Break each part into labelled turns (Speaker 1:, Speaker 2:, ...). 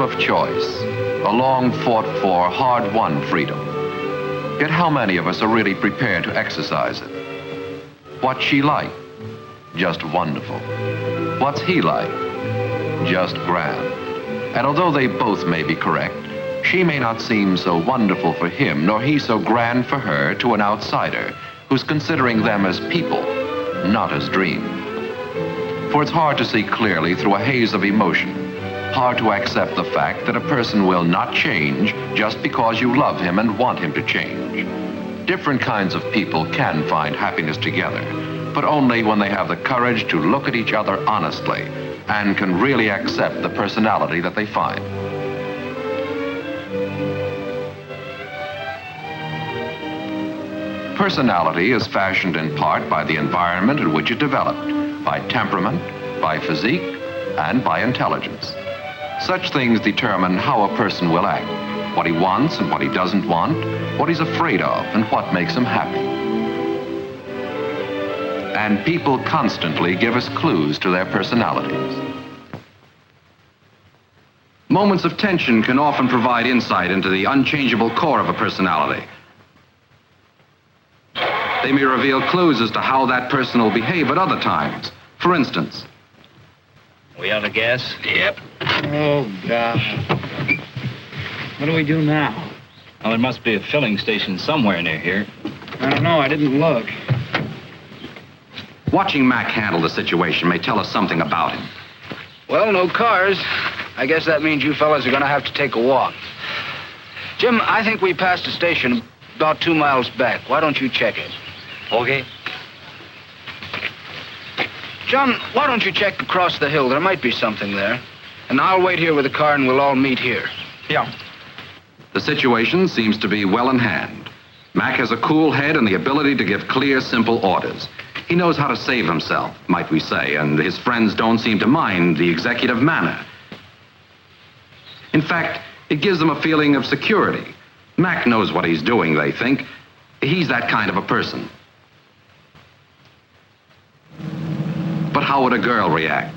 Speaker 1: of choice, a long fought for, hard won freedom. Yet how many of us are really prepared to exercise it? What's she like? Just wonderful. What's he like? Just grand. And although they both may be correct, she may not seem so wonderful for him, nor he so grand for her to an outsider who's considering them as people, not as dreams. For it's hard to see clearly through a haze of emotion, hard to accept the fact that a person will not change just because you love him and want him to change. Different kinds of people can find happiness together, but only when they have the courage to look at each other honestly and can really accept the personality that they find. Personality is fashioned in part by the environment in which it developed, by temperament, by physique, and by intelligence. Such things determine how a person will act, what he wants and what he doesn't want, what he's afraid of and what makes him happy. And people constantly give us clues to their personalities. Moments of tension can often provide insight into the unchangeable core of a personality. They may reveal clues as to how that person will behave at other times. For instance,
Speaker 2: we out of gas?
Speaker 3: Yep.
Speaker 4: Oh, God. What do we do now?
Speaker 2: Well, there must be a filling station somewhere near here.
Speaker 4: I don't know. I didn't look.
Speaker 1: Watching Mack handle the situation may tell us something about him.
Speaker 3: Well, no cars. I guess that means you fellas are going to have to take a walk. Jim, I think we passed a station about 2 miles back. Why don't you check it?
Speaker 2: Okay.
Speaker 3: John, why don't you check across the hill? There might be something there. And I'll wait here with the car and we'll all meet here.
Speaker 2: Yeah.
Speaker 1: The situation seems to be well in hand. Mack has a cool head and the ability to give clear, simple orders. He knows how to save himself, might we say, and his friends don't seem to mind the executive manner. In fact, it gives them a feeling of security. Mack knows what he's doing, they think. He's that kind of a person. But how would a girl react?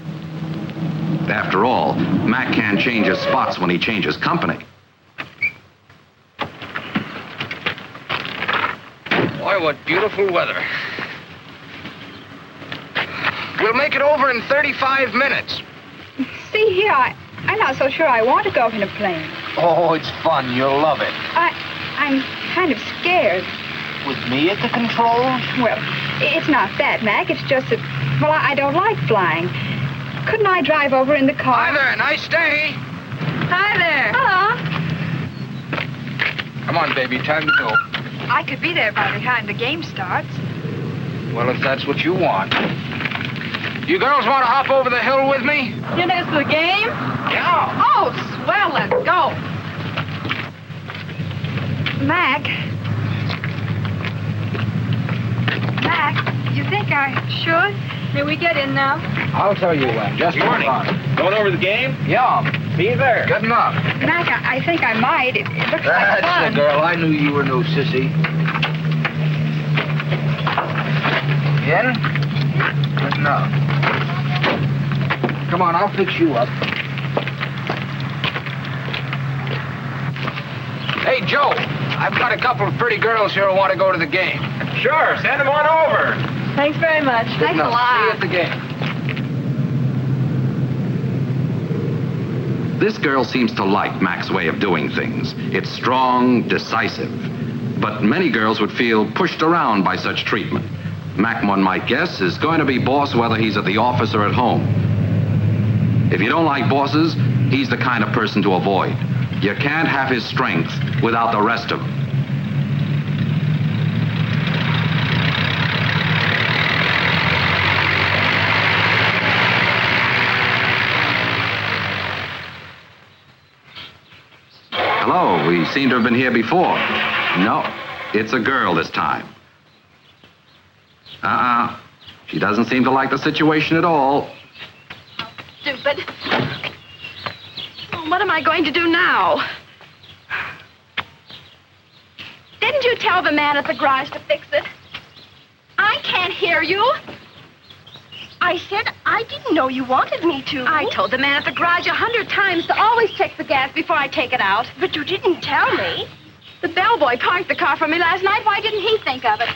Speaker 1: After all, Mack can't change his spots when he changes company.
Speaker 3: Boy, what beautiful weather. We'll make it over in 35 minutes.
Speaker 5: See here, I'm not so sure I want to go up in a plane.
Speaker 3: Oh, it's fun. You'll love it.
Speaker 5: I'm kind of scared.
Speaker 3: With me at the controls?
Speaker 5: Well, it's not that, Mac. It's just that, well, I don't like flying. Couldn't I drive over in the car?
Speaker 3: Hi there. Nice day.
Speaker 5: Hi there. Hello.
Speaker 3: Come on, baby. Time to go.
Speaker 5: I could be there by the time the game starts.
Speaker 3: Well, if that's what you want. You girls want to hop over the hill with me?
Speaker 5: You know, it's the game?
Speaker 3: Yeah.
Speaker 5: Oh, swell. Let's go. Mac, you think I should? May we get in now?
Speaker 3: I'll tell you when. Just
Speaker 2: Good morning. Going over the game?
Speaker 3: Yeah.
Speaker 2: Be there.
Speaker 3: Good enough.
Speaker 5: Mac, I think I might. It looks like fun.
Speaker 3: That's the girl. I knew you were no sissy. In? Good enough. Come on, I'll fix you up. Hey, Joe, I've got a couple of pretty girls here who want to go to the game.
Speaker 2: Sure, send them on over.
Speaker 5: Thanks very much.
Speaker 3: Good
Speaker 5: Thanks a
Speaker 3: enough.
Speaker 5: lot.
Speaker 3: See you at the game.
Speaker 1: This girl seems to like Mack's way of doing things. It's strong, decisive. But many girls would feel pushed around by such treatment. Mack, one might guess, is going to be boss whether he's at the office or at home. If you don't like bosses, he's the kind of person to avoid. You can't have his strength without the rest of him. Hello, we seem to have been here before. No, it's a girl this time. She doesn't seem to like the situation at all.
Speaker 5: Stupid. What am I going to do now? Didn't you tell the man at the garage to fix it? I can't hear you.
Speaker 6: I said I didn't know you wanted me to.
Speaker 5: I told the man at the garage 100 times to always check the gas before I take it out.
Speaker 6: But you didn't tell me.
Speaker 5: The bellboy parked the car for me last night. Why didn't he think of it?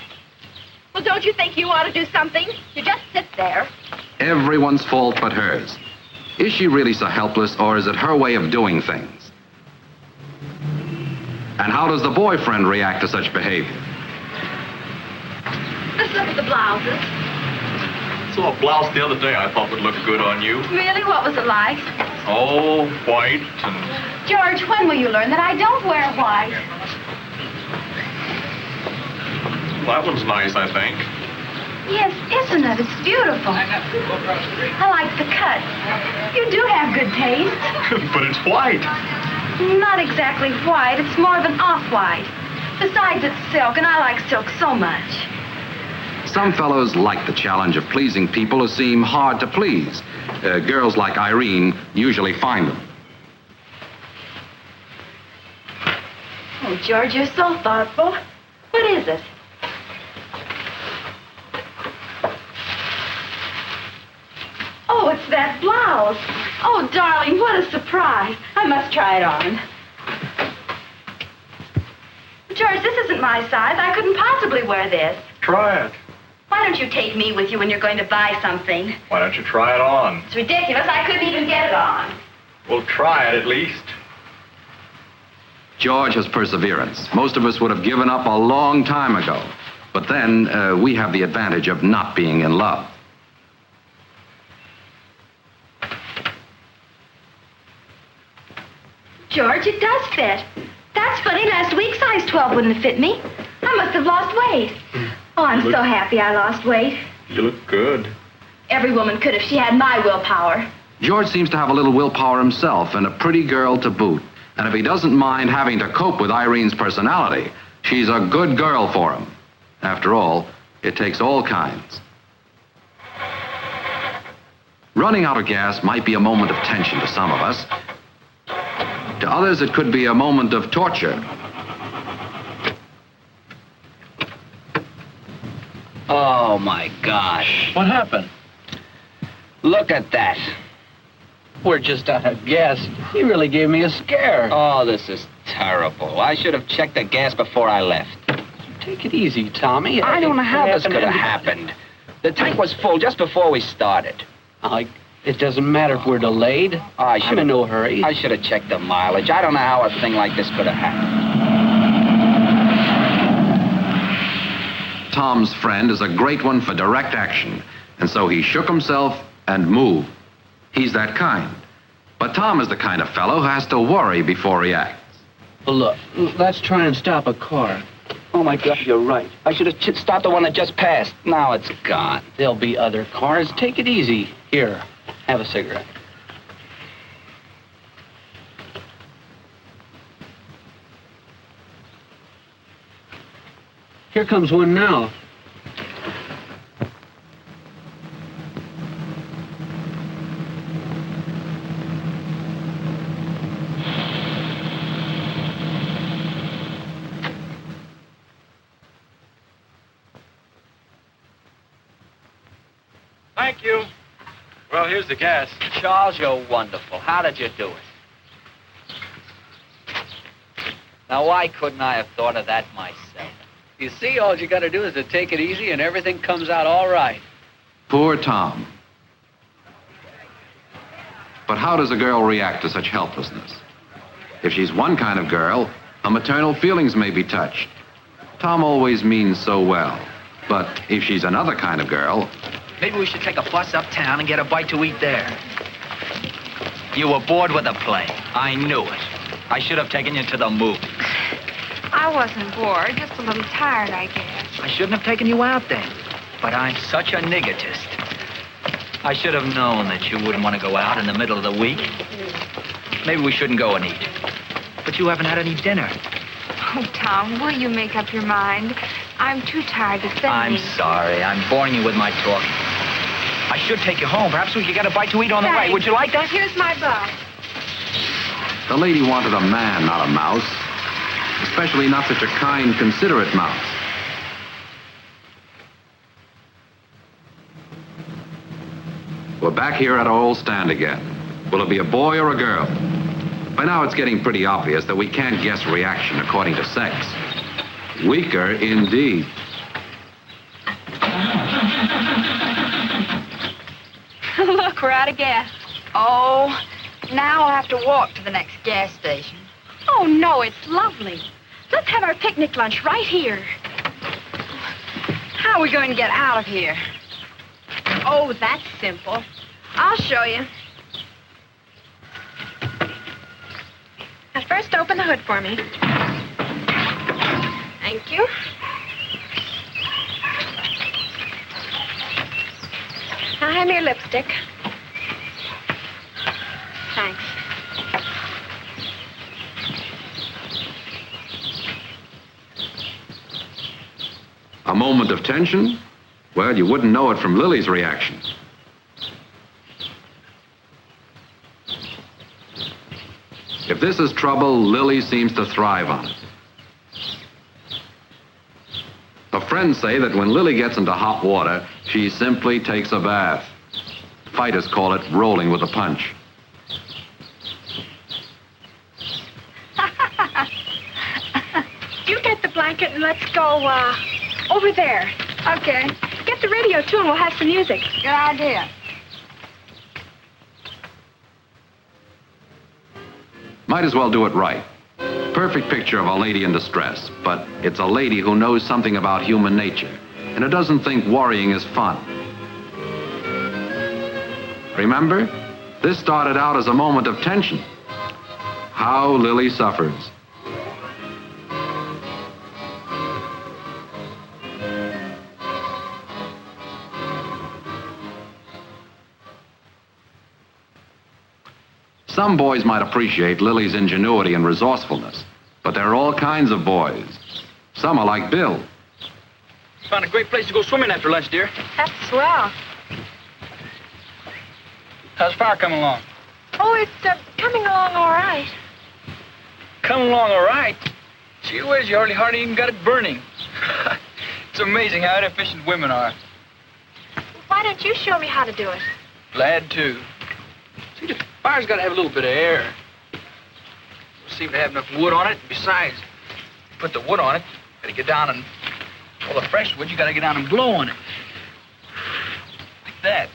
Speaker 5: Well, don't you think you ought to do something? You just sit there.
Speaker 1: Everyone's fault but hers. Is she really so helpless, or is it her way of doing things? And how does the boyfriend react to such behavior?
Speaker 5: Let's look at the blouses.
Speaker 2: Saw a blouse the other day I thought would look good on you.
Speaker 5: Really? What was it like?
Speaker 2: Oh, white and...
Speaker 5: George, when will you learn that I don't wear white?
Speaker 2: That one's nice, I think.
Speaker 5: Yes, isn't it? It's beautiful. I like the cut. You do have good taste.
Speaker 2: But it's white.
Speaker 5: Not exactly white. It's more of an off-white. Besides, it's silk, and I like silk so much.
Speaker 1: Some fellows like the challenge of pleasing people who seem hard to please. Girls like Irene usually find them.
Speaker 5: Oh, George, you're so thoughtful. What is it? Oh, it's that blouse. Oh, darling, what a surprise. I must try it on. George, this isn't my size. I couldn't possibly wear this.
Speaker 2: Try it.
Speaker 5: Why don't you take me with you when you're going to buy something?
Speaker 2: Why don't you try it on?
Speaker 5: It's ridiculous. I couldn't even get it on.
Speaker 2: Well, try it at least.
Speaker 1: George has perseverance. Most of us would have given up a long time ago. But then we have the advantage of not being in love.
Speaker 5: George, it does fit. That's funny. Last week, size 12 wouldn't have fit me. I must have lost weight. Oh, I'm so happy I lost weight.
Speaker 2: You look good.
Speaker 5: Every woman could if she had my willpower.
Speaker 1: George seems to have a little willpower himself and a pretty girl to boot. And if he doesn't mind having to cope with Irene's personality, she's a good girl for him. After all, it takes all kinds. Running out of gas might be a moment of tension to some of us. To others, it could be a moment of torture.
Speaker 3: Oh, my gosh.
Speaker 4: What happened?
Speaker 3: Look at that.
Speaker 4: We're just out of gas. He really gave me a scare.
Speaker 3: Oh, this is terrible. I should have checked the gas before I left.
Speaker 4: Take it easy, Tommy.
Speaker 3: I don't know how this could have happened. The tank was full just before we started.
Speaker 4: It doesn't matter if we're delayed. I'm in no hurry.
Speaker 3: I should have checked the mileage. I don't know how a thing like this could have happened.
Speaker 1: Tom's friend is a great one for direct action, and so he shook himself and moved. He's that kind. But Tom is the kind of fellow who has to worry before he acts.
Speaker 4: Well, look, let's try and stop a car. Oh, my God, you're right.
Speaker 3: I should have stopped the one that just passed. Now it's gone.
Speaker 4: There'll be other cars. Take it easy. Here, have a cigarette. Here comes one now.
Speaker 2: Thank you. Well, here's the gas.
Speaker 3: Charles, you're wonderful. How did you do it? Now, why couldn't I have thought of that myself?
Speaker 4: You see, all you got to do is to take it easy and everything comes out all right.
Speaker 1: Poor Tom. But how does a girl react to such helplessness? If she's one kind of girl, her maternal feelings may be touched. Tom always means so well. But if she's another kind of girl...
Speaker 3: Maybe we should take a bus uptown and get a bite to eat there. You were bored with the play. I knew it. I should have taken you to the movies.
Speaker 5: I wasn't bored, just a little tired, I guess.
Speaker 3: I shouldn't have taken you out then. But I'm such a nigotist. I should have known that you wouldn't want to go out in the middle of the week. Maybe we shouldn't go and eat. But you haven't had any dinner.
Speaker 5: Oh, Tom, will you make up your mind? I'm too tired to think.
Speaker 3: I'm sorry. I'm boring you with my talk. I should take you home. Perhaps we could get a bite to eat on the way. Would you like that?
Speaker 5: Here's my bus.
Speaker 1: The lady wanted a man, not a mouse. Especially not such a kind, considerate mouse. We're back here at our old stand again. Will it be a boy or a girl? By now it's getting pretty obvious that we can't guess reaction according to sex. Weaker indeed.
Speaker 7: Look, we're out of gas.
Speaker 8: Oh, now I'll have to walk to the next gas station.
Speaker 7: Oh, no, it's lovely. Let's have our picnic lunch right here.
Speaker 8: How are we going to get out of here?
Speaker 7: Oh, that's simple.
Speaker 8: I'll show you.
Speaker 7: Now, first open the hood for me. Thank you. Now, hand me your lipstick. Thanks.
Speaker 1: A moment of tension? Well, you wouldn't know it from Lily's reaction. If this is trouble, Lily seems to thrive on it. Her friends say that when Lily gets into hot water, she simply takes a bath. Fighters call it rolling with a punch.
Speaker 7: You get the blanket and let's go, over there.
Speaker 8: Okay,
Speaker 7: Get the radio, too, and we'll have some music.
Speaker 8: good idea.
Speaker 1: Might as well do it right. Perfect picture of a lady in distress, but it's a lady who knows something about human nature, and who doesn't think worrying is fun. Remember? This started out as a moment of tension. How Lily suffers. Some boys might appreciate Lily's ingenuity and resourcefulness, but there are all kinds of boys. Some are like Bill.
Speaker 4: Found a great place to go swimming after lunch, dear.
Speaker 7: That's swell.
Speaker 4: How's fire coming along?
Speaker 7: Oh, it's coming along all right.
Speaker 4: Coming along all right. Gee whiz, you hardly even got it burning. It's amazing how inefficient women are.
Speaker 7: Why don't you show me how to do it?
Speaker 4: Glad to. See, the fire's got to have a little bit of air. Don't seem to have enough wood on it. Besides, you put the wood on it, got to get down and, all the fresh wood, you got to get down and blow on it. Like that.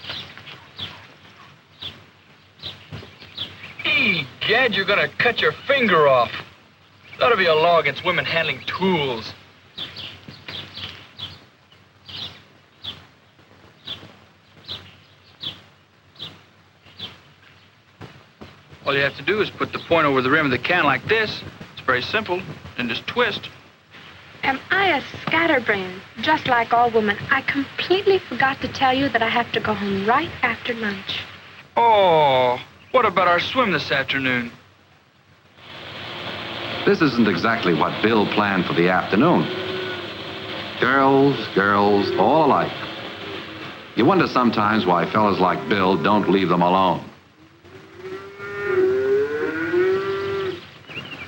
Speaker 4: Egad, you're going to cut your finger off. That'll be a law against women handling tools. All you have to do is put the point over the rim of the can like this. It's very simple. Then just twist.
Speaker 7: Am I a scatterbrain? Just like all women, I completely forgot to tell you that I have to go home right after lunch.
Speaker 4: Oh, what about our swim this afternoon?
Speaker 1: This isn't exactly what Bill planned for the afternoon. Girls, all alike. You wonder sometimes why fellas like Bill don't leave them alone.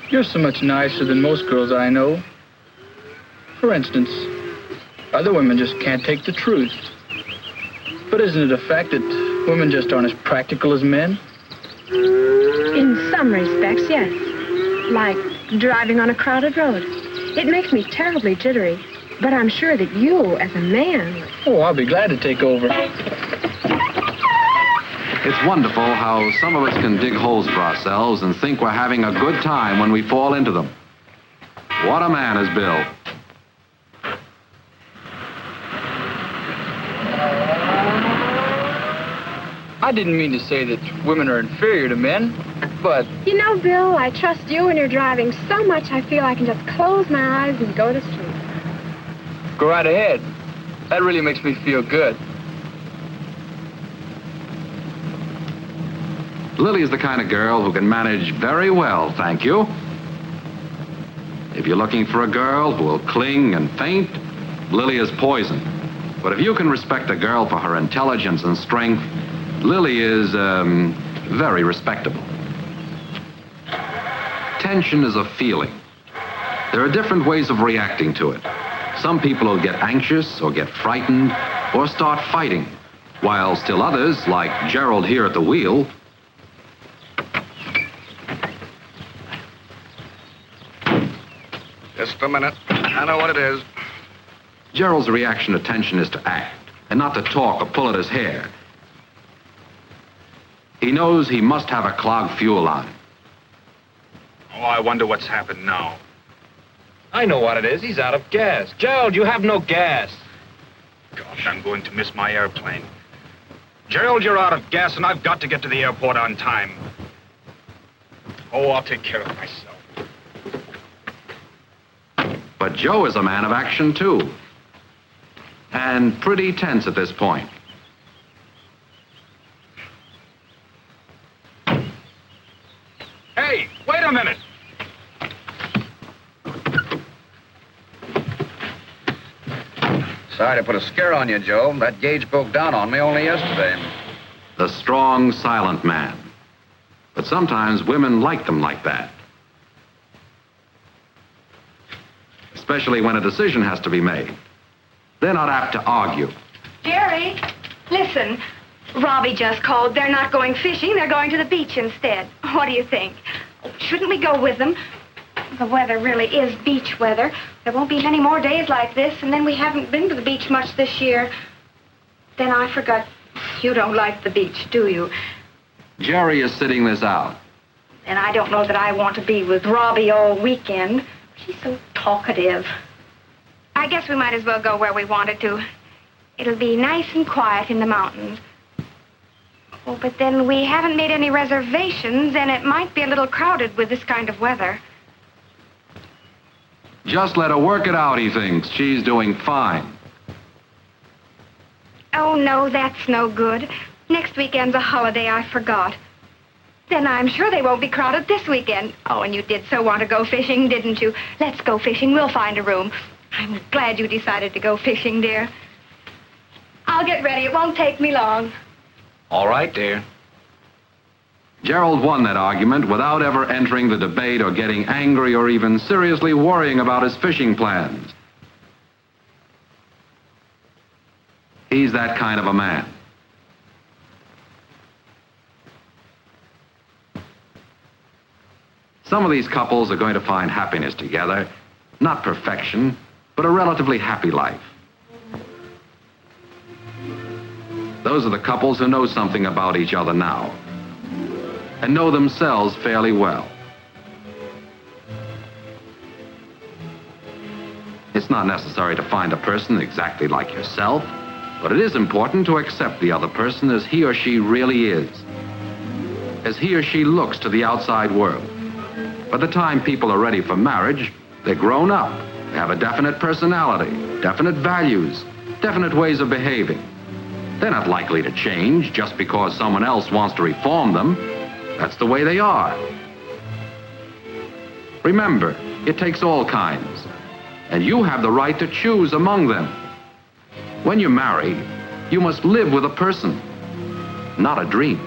Speaker 4: You're so much nicer than most girls I know. For instance, other women just can't take the truth. But isn't it a fact that women just aren't as practical as men?
Speaker 7: In some respects, yes. Like driving on a crowded road. It makes me terribly jittery. But I'm sure that you, as a man...
Speaker 4: Oh, I'll be glad to take over.
Speaker 1: It's wonderful how some of us can dig holes for ourselves and think we're having a good time when we fall into them. What a man is Bill.
Speaker 4: I didn't mean to say that women are inferior to men, but...
Speaker 7: You know, Bill, I trust you when you're driving so much I feel I can just close my eyes and go to sleep.
Speaker 4: Go right ahead. That really makes me feel good.
Speaker 1: Lily is the kind of girl who can manage very well, thank you. If you're looking for a girl who will cling and faint, Lily is poison. But if you can respect a girl for her intelligence and strength, Lily is, very respectable. Tension is a feeling. There are different ways of reacting to it. Some people will get anxious or get frightened or start fighting. while still others, like Gerald here at the wheel,
Speaker 9: Just a minute. I know what it is.
Speaker 1: Gerald's reaction to tension is to act, and not to talk or pull at his hair. He knows he must have a clogged fuel line.
Speaker 10: Oh, I wonder what's happened now.
Speaker 3: I know what it is. He's out of gas. Gerald, you have no gas.
Speaker 10: Gosh, I'm going to miss my airplane. Gerald, you're out of gas, and I've got to get to the airport on time. Oh, I'll take care of myself.
Speaker 1: But Joe is a man of action, too. And pretty tense at this point.
Speaker 10: Hey, wait a minute.
Speaker 9: Sorry to put a scare on you, Joe. That gauge broke down on me only yesterday.
Speaker 1: The strong, silent man. But sometimes women like them like that. Especially when a decision has to be made. They're not apt to argue.
Speaker 5: Jerry, listen. Robbie just called. They're not going fishing. They're going to the beach instead. What do you think? Shouldn't we go with them? The weather really is beach weather. There won't be many more days like this, and then we haven't been to the beach much this year. Then I forgot. You don't like the beach, do you?
Speaker 1: Jerry is sitting this out.
Speaker 5: And I don't know that I want to be with Robbie all weekend. She's so talkative. I guess we might as well go where we wanted to. It'll be nice and quiet in the mountains. Oh, but then we haven't made any reservations, and it might be a little crowded with this kind of weather.
Speaker 1: Just let her work it out, he thinks. She's doing fine.
Speaker 5: Oh, no, that's no good. Next weekend's a holiday, I forgot. Then I'm sure they won't be crowded this weekend. Oh, and you did so want to go fishing, didn't you? Let's go fishing. We'll find a room. I'm glad you decided to go fishing, dear. I'll get ready. It won't take me long.
Speaker 3: All right, dear.
Speaker 1: Gerald won that argument without ever entering the debate or getting angry or even seriously worrying about his fishing plans. He's that kind of a man. Some of these couples are going to find happiness together, not perfection, but a relatively happy life. Those are the couples who know something about each other now and know themselves fairly well. It's not necessary to find a person exactly like yourself, but it is important to accept the other person as he or she really is, as he or she looks to the outside world. By the time people are ready for marriage, they're grown up. They have a definite personality, definite values, definite ways of behaving. They're not likely to change just because someone else wants to reform them. That's the way they are. Remember, it takes all kinds, and you have the right to choose among them. When you marry, you must live with a person, not a dream.